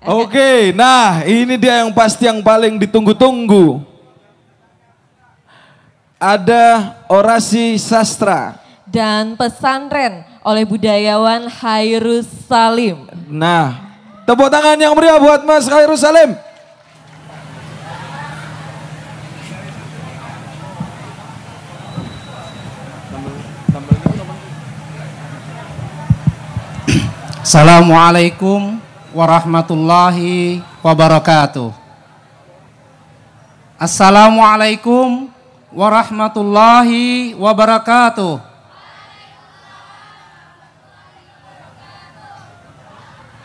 Oke, nah ini dia yang pasti yang paling ditunggu-tunggu. Ada orasi sastra dan pesantren oleh budayawan Hairus Salim. Nah, tepuk tangan yang meriah buat Mas Hairus Salim. Assalamualaikum warahmatullahi wabarakatuh. Assalamualaikum warahmatullahi wabarakatuh.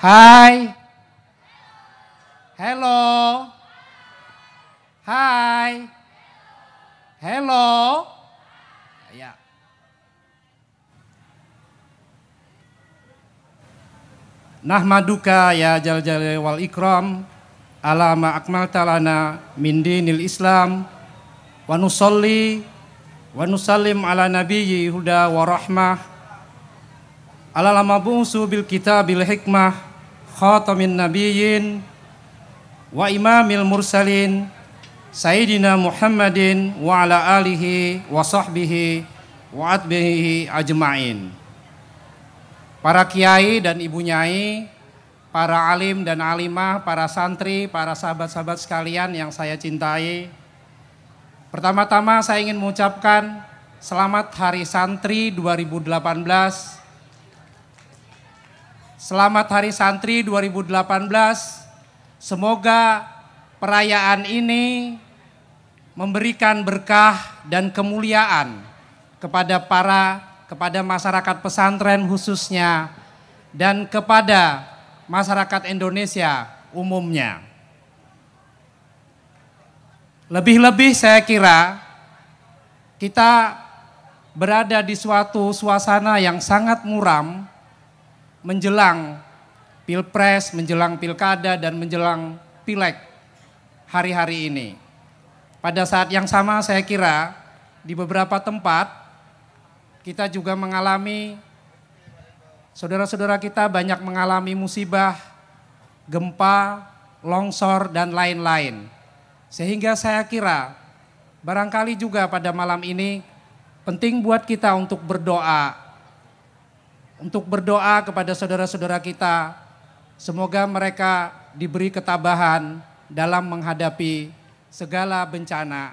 Hai. Hello. Hai. Hello. Ya. Nahmaduka ya jal jalali wal ikram ala ma akmalta lana min dinil Islam wa nusalli wa nusallim ala nabiyyi huda wa rahmah ala lamabusu bil kitabil hikmah khatamin nabiyyin wa imamil mursalin sayyidina Muhammadin wa ala alihi wa sahbihi wa atbihi ajma'in. Para kiai dan ibu nyai, para alim dan alimah, para santri, para sahabat-sahabat sekalian yang saya cintai. Pertama-tama saya ingin mengucapkan selamat Hari Santri 2018. Selamat Hari Santri 2018. Semoga perayaan ini memberikan berkah dan kemuliaan kepada masyarakat pesantren khususnya dan kepada masyarakat Indonesia umumnya. Lebih-lebih saya kira kita berada di suatu suasana yang sangat muram menjelang Pilpres, menjelang Pilkada dan menjelang Pileg hari-hari ini. Pada saat yang sama saya kira di beberapa tempat kita juga mengalami, saudara-saudara kita banyak mengalami musibah, gempa, longsor, dan lain-lain. Sehingga saya kira barangkali juga pada malam ini penting buat kita untuk berdoa. Untuk berdoa kepada saudara-saudara kita, semoga mereka diberi ketabahan dalam menghadapi segala bencana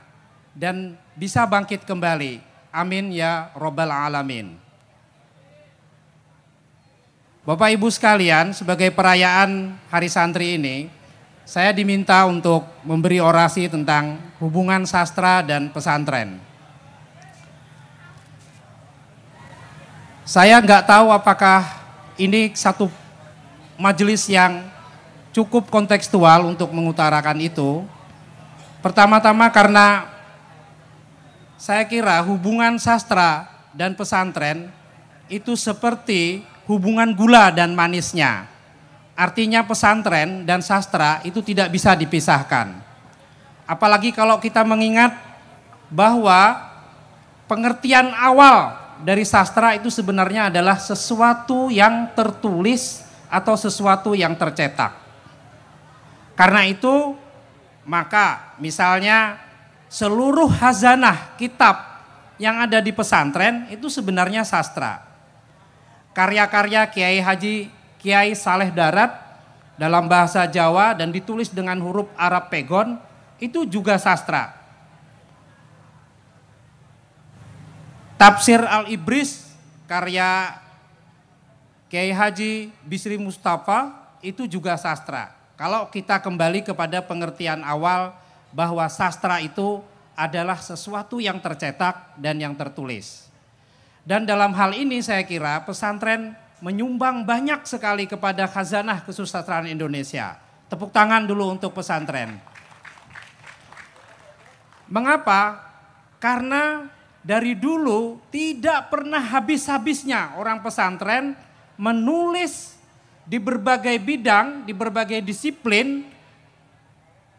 dan bisa bangkit kembali. Amin ya Rabbal Alamin. Bapak Ibu sekalian, sebagai perayaan Hari Santri ini, saya diminta untuk memberi orasi tentang hubungan sastra dan pesantren. Saya nggak tahu apakah ini satu majelis yang cukup kontekstual untuk mengutarakan itu. Pertama-tama karena saya kira hubungan sastra dan pesantren itu seperti hubungan gula dan manisnya. Artinya pesantren dan sastra itu tidak bisa dipisahkan. Apalagi kalau kita mengingat bahwa pengertian awal dari sastra itu sebenarnya adalah sesuatu yang tertulis atau sesuatu yang tercetak. Karena itu maka misalnya seluruh khazanah kitab yang ada di pesantren itu sebenarnya sastra. Karya-karya Kiai Saleh Darat dalam bahasa Jawa dan ditulis dengan huruf Arab Pegon itu juga sastra. Tafsir Al-Ibris karya Kiai Haji Bisri Mustafa itu juga sastra. Kalau kita kembali kepada pengertian awal bahwa sastra itu adalah sesuatu yang tercetak dan yang tertulis. Dan dalam hal ini saya kira pesantren menyumbang banyak sekali kepada khazanah kesusastraan Indonesia. Tepuk tangan dulu untuk pesantren. Mengapa? Karena dari dulu tidak pernah habis-habisnya orang pesantren menulis di berbagai bidang, di berbagai disiplin,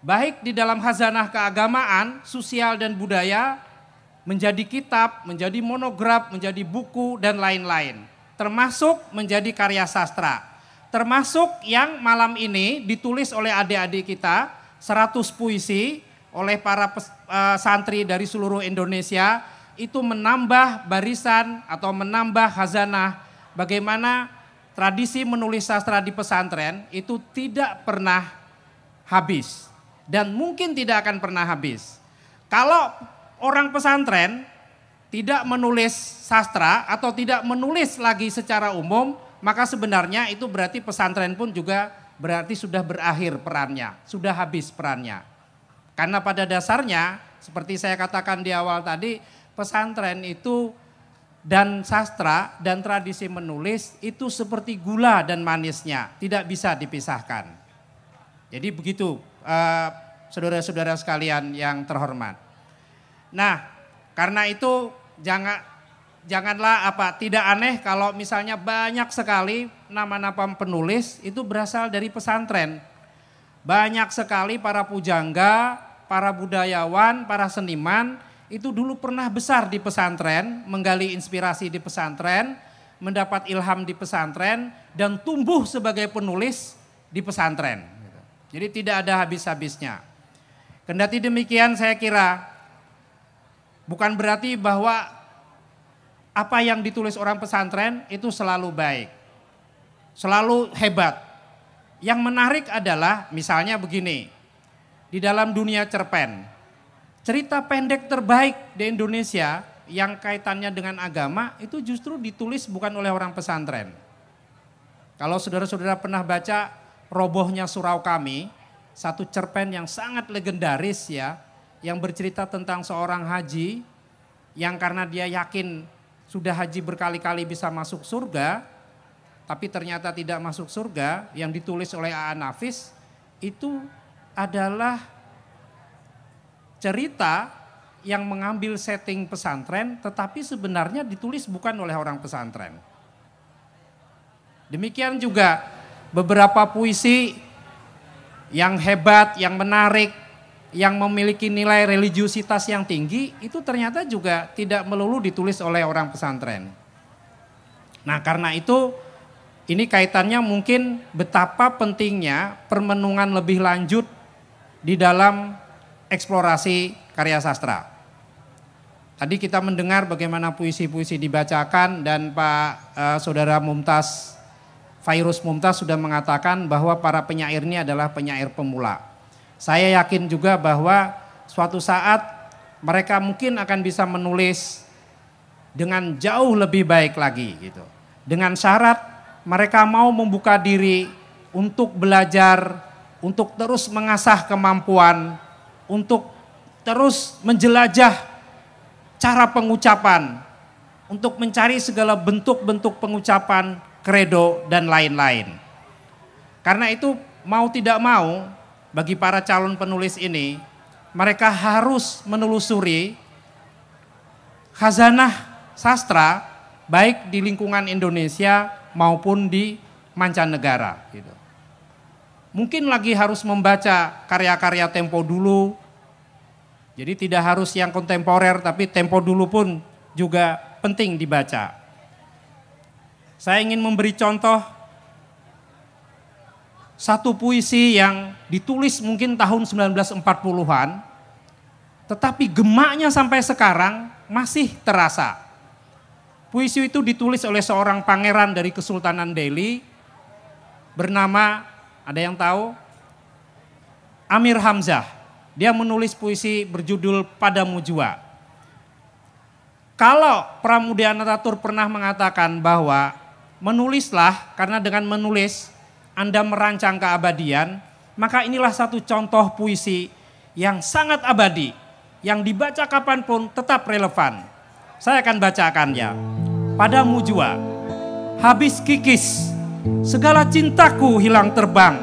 baik di dalam khazanah keagamaan, sosial dan budaya, menjadi kitab, menjadi monograf, menjadi buku dan lain-lain. Termasuk menjadi karya sastra. termasuk yang malam ini ditulis oleh adik-adik kita, 100 puisi oleh para santri dari seluruh Indonesia, itu menambah barisan atau menambah khazanah bagaimana tradisi menulis sastra di pesantren itu tidak pernah habis dan mungkin tidak akan pernah habis. Kalau orang pesantren tidak menulis sastra atau tidak menulis lagi secara umum, maka sebenarnya itu berarti pesantren pun juga berarti sudah berakhir perannya, sudah habis perannya. Karena pada dasarnya seperti saya katakan di awal tadi, pesantren itu dan sastra dan tradisi menulis itu seperti gula dan manisnya, tidak bisa dipisahkan. Jadi begitu saudara-saudara sekalian yang terhormat. Nah, karena itu janganlah tidak aneh kalau misalnya banyak sekali nama-nama penulis itu berasal dari pesantren. Banyak sekali para pujangga, para budayawan, para seniman itu dulu pernah besar di pesantren, menggali inspirasi di pesantren, mendapat ilham di pesantren dan tumbuh sebagai penulis di pesantren. Jadi tidak ada habis-habisnya. Kendati demikian saya kira bukan berarti bahwa apa yang ditulis orang pesantren itu selalu baik, selalu hebat. Yang menarik adalah misalnya begini, di dalam dunia cerpen, cerita pendek terbaik di Indonesia yang kaitannya dengan agama itu justru ditulis bukan oleh orang pesantren. Kalau saudara-saudara pernah baca Robohnya Surau Kami, satu cerpen yang sangat legendaris ya, yang bercerita tentang seorang haji yang karena dia yakin sudah haji berkali-kali bisa masuk surga, tapi ternyata tidak masuk surga, yang ditulis oleh A.A. Nafis, itu adalah cerita yang mengambil setting pesantren, tetapi sebenarnya ditulis bukan oleh orang pesantren. Demikian juga beberapa puisi yang hebat, yang menarik, yang memiliki nilai religiusitas yang tinggi, itu ternyata juga tidak melulu ditulis oleh orang pesantren. Nah, karena itu ini kaitannya mungkin betapa pentingnya permenungan lebih lanjut di dalam eksplorasi karya sastra. Tadi kita mendengar bagaimana puisi-puisi dibacakan dan Pak Saudara Mumtaz, Fairuz Mumtaz sudah mengatakan bahwa para penyair ini adalah penyair pemula. Saya yakin juga bahwa suatu saat mereka mungkin akan bisa menulis dengan jauh lebih baik lagi gitu. Dengan syarat mereka mau membuka diri untuk belajar, untuk terus mengasah kemampuan, untuk terus menjelajah cara pengucapan, untuk mencari segala bentuk-bentuk pengucapan, kredo dan lain-lain. Karena itu mau tidak mau bagi para calon penulis ini, mereka harus menelusuri khazanah sastra baik di lingkungan Indonesia maupun di mancanegara. Gitu. Mungkin lagi harus membaca karya-karya tempo dulu, jadi tidak harus yang kontemporer tapi tempo dulu pun juga penting dibaca. Saya ingin memberi contoh satu puisi yang ditulis mungkin tahun 1940-an, tetapi gemaknya sampai sekarang masih terasa. Puisi itu ditulis oleh seorang pangeran dari Kesultanan Delhi, bernama, ada yang tahu? Amir Hamzah. Dia menulis puisi berjudul Padamu Jua. Kalau Pramudia Anantatur pernah mengatakan bahwa menulislah, karena dengan menulis Anda merancang keabadian, maka inilah satu contoh puisi yang sangat abadi, yang dibaca kapanpun tetap relevan. Saya akan bacakan ya. Padamu Jua, habis kikis, segala cintaku hilang terbang,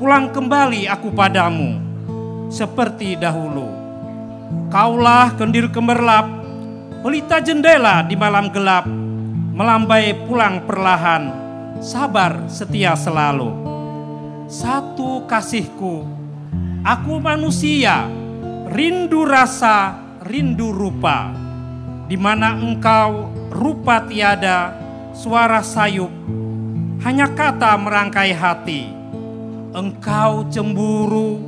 pulang kembali aku padamu, seperti dahulu. Kaulah kendir kemerlap, pelita jendela di malam gelap, melambai pulang perlahan, sabar setia selalu. Satu kasihku, aku manusia, rindu rasa, rindu rupa, di mana engkau rupa tiada, suara sayup, hanya kata merangkai hati. Engkau cemburu,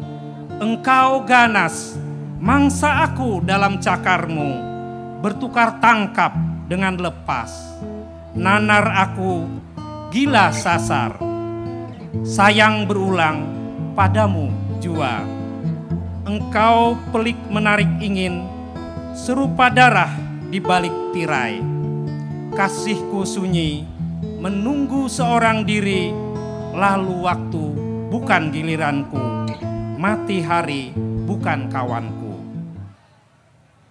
engkau ganas, mangsa aku dalam cakarmu, bertukar tangkap dengan lepas. Nanar aku gila sasar, sayang berulang padamu jua. Engkau pelik menarik ingin, serupa darah di balik tirai. Kasihku sunyi, menunggu seorang diri, lalu waktu bukan giliranku, mati hari bukan kawanku.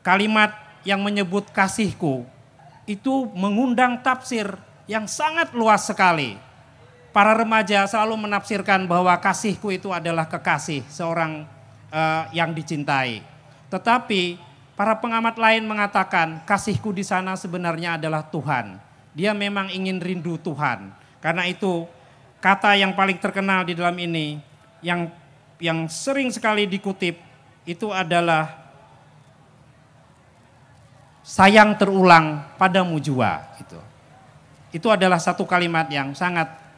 Kalimat yang menyebut kasihku itu mengundang tafsir yang sangat luas sekali. Para remaja selalu menafsirkan bahwa kasihku itu adalah kekasih seorang yang dicintai. Tetapi para pengamat lain mengatakan kasihku di sana sebenarnya adalah Tuhan. Dia memang ingin rindu Tuhan. Karena itu kata yang paling terkenal di dalam ini yang sering sekali dikutip itu adalah sayang terulang padamu jua. Itu adalah satu kalimat yang sangat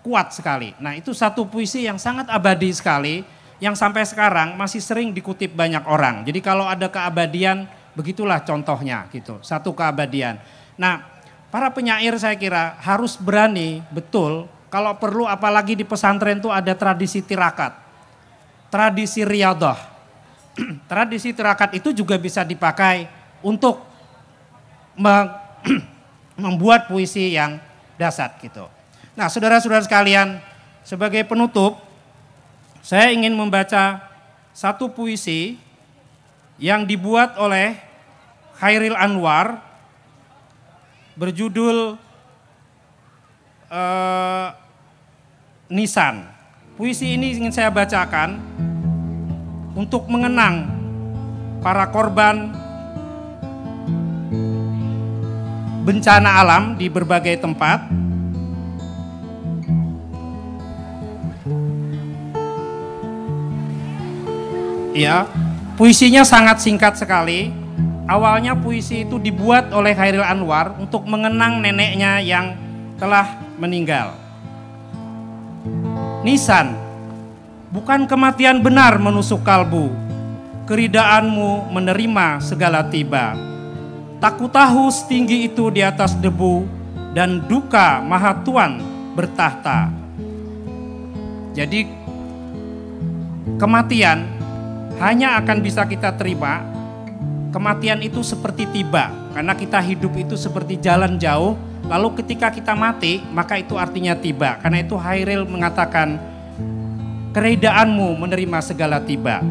kuat sekali. Nah, itu satu puisi yang sangat abadi sekali yang sampai sekarang masih sering dikutip banyak orang. Jadi kalau ada keabadian begitulah contohnya gitu. Satu keabadian. Nah, para penyair saya kira harus berani betul kalau perlu, apalagi di pesantren itu ada tradisi tirakat, tradisi riyadhah. Tradisi tirakat itu juga bisa dipakai untuk membuat puisi yang dasar gitu. Nah, saudara-saudara sekalian, sebagai penutup saya ingin membaca satu puisi yang dibuat oleh Khairil Anwar berjudul Nisan. Puisi ini ingin saya bacakan untuk mengenang para korban bencana alam di berbagai tempat. Ya, puisinya sangat singkat sekali. Awalnya puisi itu dibuat oleh Khairil Anwar untuk mengenang neneknya yang telah meninggal. Nisan, bukan kematian benar menusuk kalbu, keridaanmu menerima segala tiba. Tak ku tahu setinggi itu di atas debu, dan duka maha Tuan bertahta. Jadi kematian hanya akan bisa kita terima. Kematian itu seperti tiba, karena kita hidup itu seperti jalan jauh, lalu ketika kita mati, maka itu artinya tiba. Karena itu Khairil mengatakan, keridaanmu menerima segala tiba.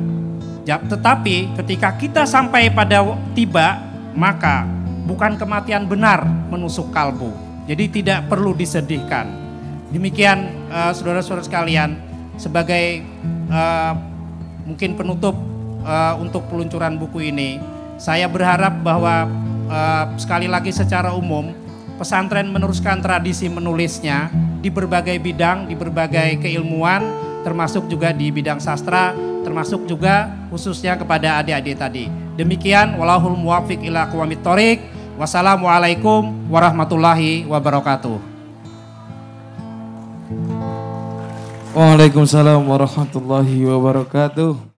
Tetapi ketika kita sampai pada tiba, maka bukan kematian benar menusuk kalbu. Jadi tidak perlu disedihkan. Demikian saudara-saudara sekalian, sebagai mungkin penutup untuk peluncuran buku ini, saya berharap bahwa sekali lagi secara umum pesantren meneruskan tradisi menulisnya di berbagai bidang, di berbagai keilmuan, termasuk juga di bidang sastra, termasuk juga khususnya kepada adik-adik tadi. Demikian, wallahul muwaffiq ila aqwamit thoriq. Wassalamualaikum warahmatullahi wabarakatuh. Waalaikumsalam warahmatullahi wabarakatuh.